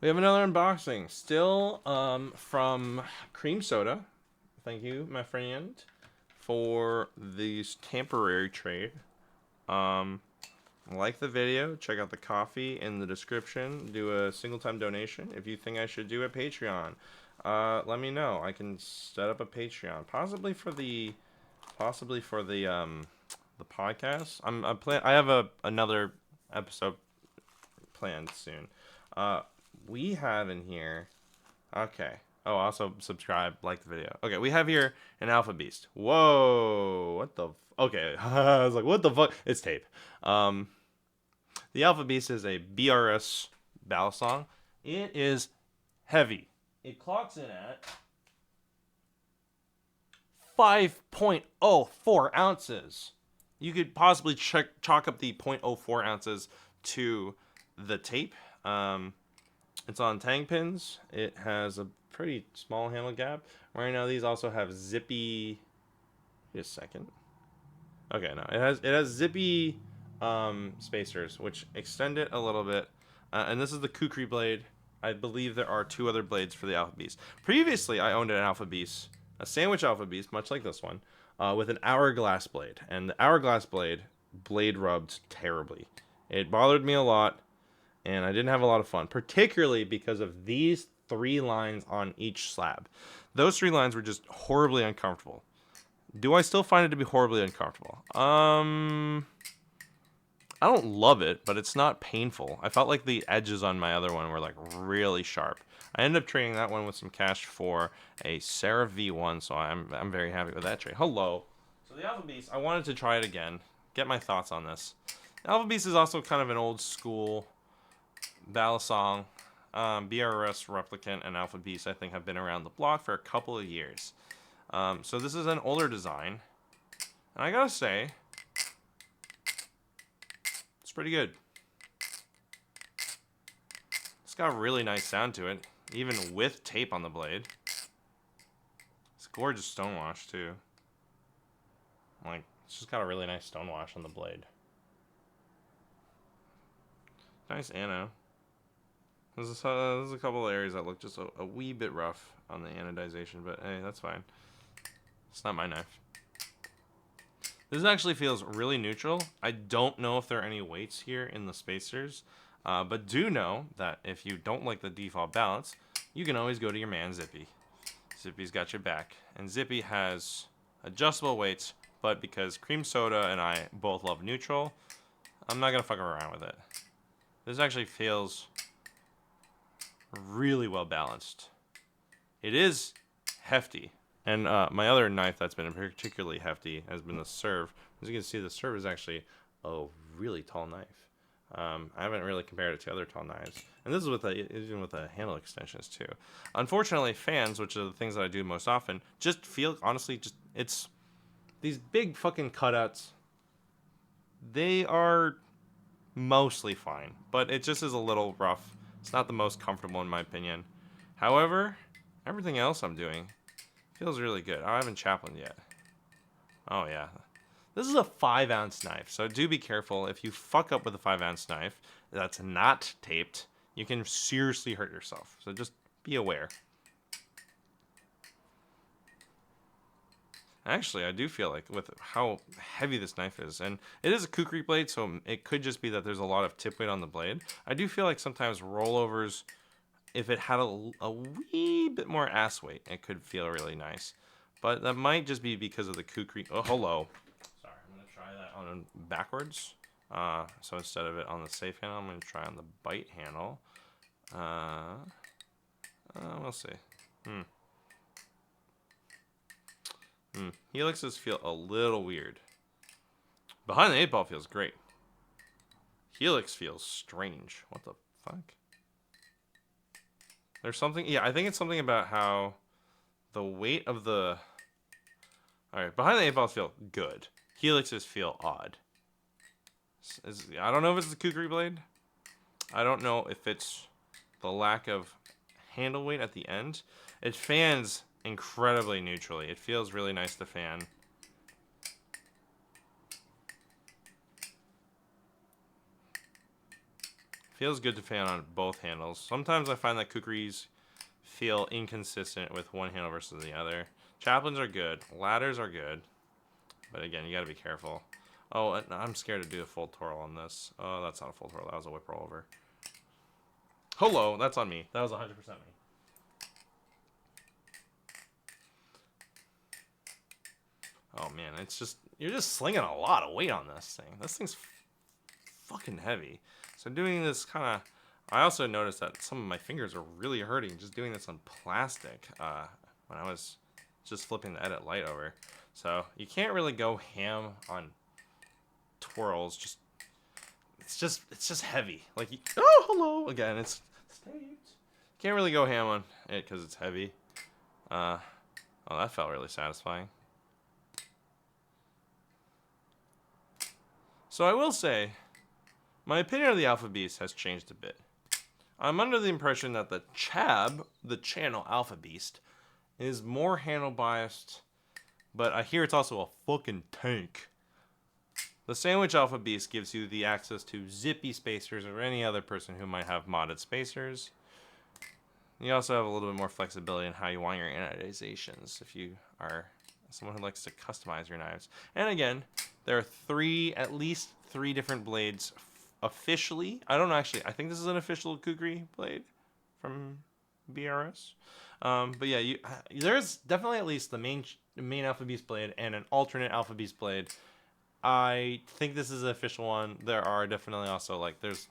We have another unboxing. Still from Cream Soda. Thank you, my friend, for this temporary trade. Um, like the video, check out the coffee in the description. Do a single time donation. If you think I should do a Patreon, let me know. I can set up a Patreon, possibly for the podcast. I have another episode planned soon. We have in here. Okay. Oh, also subscribe, like the video. Okay, we have here an Alphabeast. Whoa, what the? Okay, I was like, what the fuck? It's tape. Um, the Alphabeast is a BRS Balisong. It is heavy. It clocks in at 5.04 ounces. You could possibly chalk up the 0.04 ounces to the tape. It's on tang pins. It has a pretty small handle gap. Right now, these also have zippy. Just a second. Okay, no, it has zippy spacers, which extend it a little bit. And this is the kukri blade. I believe there are two other blades for the Alphabeast. Previously, I owned an Alphabeast, a sandwich Alphabeast, much like this one, with an hourglass blade. And the hourglass blade rubbed terribly. It bothered me a lot, and I didn't have a lot of fun, particularly because of these 3 lines on each slab. Those 3 lines were just horribly uncomfortable. Do I still find it to be horribly uncomfortable? I don't love it, but it's not painful. I felt like the edges on my other one were like really sharp. I ended up trading that one with some cash for a Seraph V1, so I'm very happy with that trade. Hello. So the Alphabeast, I wanted to try it again, get my thoughts on this. The Alphabeast is also kind of an old school Balisong. BRS Replicant and Alphabeast, I think, have been around the block for a couple of years. So this is an older design, and I gotta say, it's pretty good. It's got a really nice sound to it, even with tape on the blade. It's gorgeous stonewash too. Like, it's just got a really nice stonewash on the blade. Nice ano. There's a couple of areas that look just a wee bit rough on the anodization, but hey, that's fine. It's not my knife. This actually feels really neutral. I don't know if there are any weights here in the spacers, but do know that if you don't like the default balance, you can always go to your man Zippy. Zippy's got your back. And Zippy has adjustable weights, but because Cream Soda and I both love neutral, I'm not going to fuck around with it. This actually feels really well balanced. It is hefty. And my other knife that's been particularly hefty has been the serve. As you can see, the serve is actually a really tall knife. I haven't really compared it to other tall knives. And this is even with the handle extensions too. Unfortunately, fans, which are the things that I do most often, just feel, honestly, it's these big fucking cutouts. They are mostly fine, but it just is a little rough. It's not the most comfortable in my opinion. However, everything else I'm doing feels really good. Oh, I haven't chaplained yet. Oh yeah. This is a 5-ounce knife, so do be careful. If you fuck up with a 5-ounce knife that's not taped, you can seriously hurt yourself. So just be aware. Actually, I do feel like with how heavy this knife is, and it is a kukri blade, so it could just be that there's a lot of tip weight on the blade. I do feel like sometimes rollovers, if it had a wee bit more ass weight, it could feel really nice. But that might just be because of the kukri. Oh, hello. Sorry, I'm going to try that on backwards. So instead of it on the safe handle, I'm going to try on the bite handle. We'll see. Helixes feel a little weird. Behind the 8-ball feels great. Helix feels strange. What the fuck? There's something, yeah, I think it's something about how the weight of the... Alright, behind the 8-balls feel good. Helixes feel odd. I don't know if it's the kukri blade. I don't know if it's the lack of handle weight at the end. It fans incredibly neutrally. It feels really nice to fan. Feels good to fan on both handles. Sometimes I find that kukris feel inconsistent with one handle versus the other. Chaplains are good. Ladders are good. But again, you gotta be careful. Oh, I'm scared to do a full twirl on this. Oh, that's not a full twirl. That was a whip roll over. Hello, that's on me. That was 100% me. Oh man, it's just, you're just slinging a lot of weight on this thing. This thing's fucking heavy. So doing this kind of, I also noticed that some of my fingers are really hurting just doing this on plastic when I was just flipping the edit light over. So you can't really go ham on twirls. It's just heavy. Like, oh, hello again. It's taped. Can't really go ham on it because it's heavy. Oh, that felt really satisfying. So I will say, my opinion of the Alphabeast has changed a bit. I'm under the impression that the Chab, the channel Alphabeast, is more handle biased, but I hear it's also a fucking tank. The Sandwich Alphabeast gives you the access to zippy spacers or any other person who might have modded spacers. You also have a little bit more flexibility in how you want your anodizations if you are someone who likes to customize your knives. And again, there are at least three different blades officially. I don't know, actually. I think this is an official kukri blade from BRS. But yeah, there's definitely at least the main Alphabeast blade and an alternate Alphabeast blade. I think this is an official one. There are definitely also, like, there's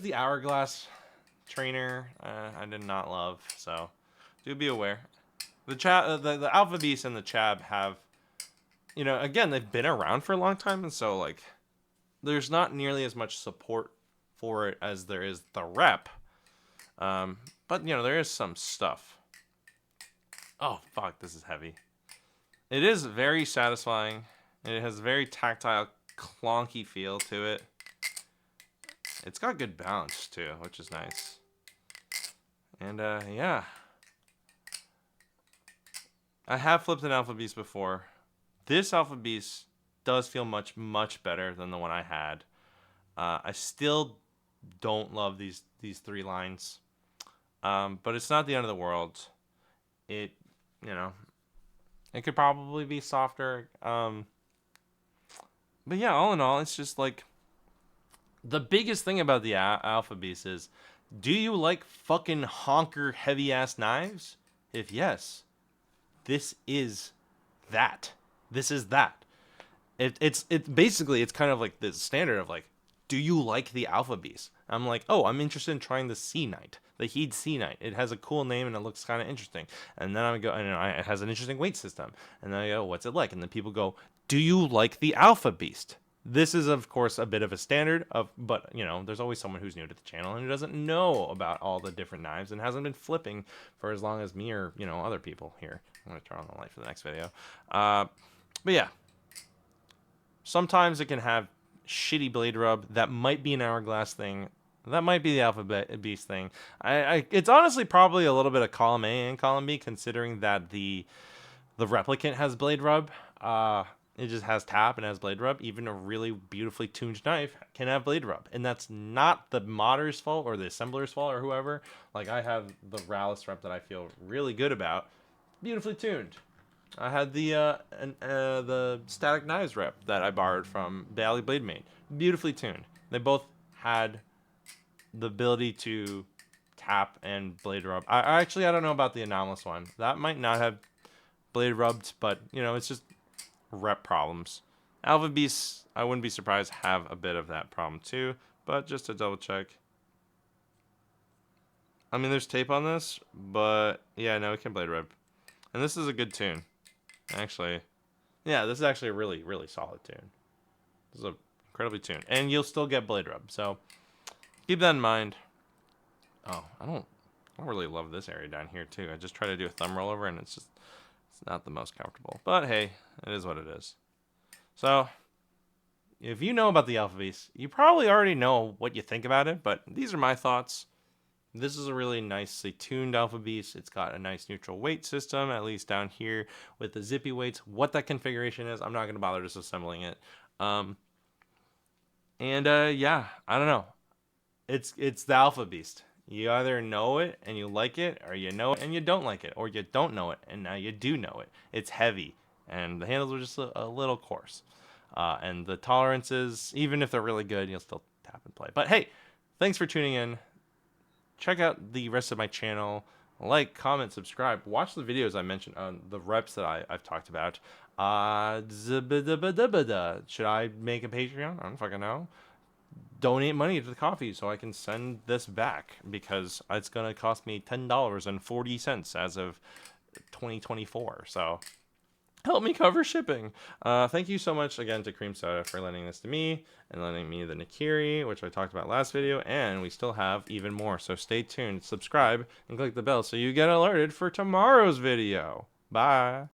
the Hourglass trainer. I did not love, so do be aware. The Alphabeast and the Chab have, again, they've been around for a long time, and so, like, there's not nearly as much support for it as there is the rep. But, there is some stuff. Oh, fuck, this is heavy. It is very satisfying. It has a very tactile, clonky feel to it. It's got good balance, too, which is nice. And, yeah. I have flipped an Alphabeast before. This Alphabeast does feel much, much better than the one I had. I still don't love these three lines. But it's not the end of the world. It could probably be softer. But yeah, all in all, it's just like, the biggest thing about the Alphabeast is, do you like fucking honker heavy ass knives? If yes, this is that. This is that. It's basically, it's kind of like the standard of, like, do you like the Alphabeast? I'm like, oh, I'm interested in trying the Sea Knight, the Heed Sea Knight. It has a cool name and it looks kind of interesting. And then I go, and it has an interesting weight system. And then I go, what's it like? And then people go, do you like the Alphabeast? This is, of course, a bit of a standard but there's always someone who's new to the channel and who doesn't know about all the different knives and hasn't been flipping for as long as me or other people here. I'm gonna turn on the light for the next video. But yeah, sometimes it can have shitty blade rub. That might be an Hourglass thing. That might be the Alphabeast thing. It's honestly probably a little bit of column A and column B, considering that the replicant has blade rub. It just has tap and has blade rub. Even a really beautifully tuned knife can have blade rub. And that's not the modder's fault or the assembler's fault or whoever. Like, I have the Rallis rep that I feel really good about. Beautifully tuned. I had the Static Knives rep that I borrowed from Bally Blade Mate. Beautifully tuned. They both had the ability to tap and blade rub. I don't know about the Anomalous one. That might not have blade rubbed, but, it's just rep problems. Alphabeast, I wouldn't be surprised, have a bit of that problem too, but just to double check. I mean, there's tape on this, but yeah, no, it can blade rub. And this is a good tune. Actually, yeah, this is actually a really, really solid tune. This is incredibly tuned. And you'll still get blade rub, so keep that in mind. Oh, I don't really love this area down here too. I just try to do a thumb roll over and it's not the most comfortable. But hey, it is what it is. So, if you know about the Alphabeast, you probably already know what you think about it, but these are my thoughts. This is a really nicely tuned Alphabeast. It's got a nice neutral weight system, at least down here with the zippy weights. What that configuration is, I'm not going to bother disassembling it. Yeah, I don't know. It's the Alphabeast. You either know it and you like it, or you know it and you don't like it, or you don't know it and now you do know it. It's heavy, and the handles are just a little coarse. And the tolerances, even if they're really good, you'll still tap and play. But hey, thanks for tuning in. Check out the rest of my channel. Like, comment, subscribe. Watch the videos I mentioned on the reps that I've talked about. Should I make a Patreon? I don't fucking know. Donate money to the coffee so I can send this back, because it's going to cost me $10.40 as of 2024. So help me cover shipping. Thank you so much again to Cream Soda for lending this to me and lending me the Nakiri, which I talked about last video, and we still have even more. So stay tuned, subscribe, and click the bell so you get alerted for tomorrow's video. Bye.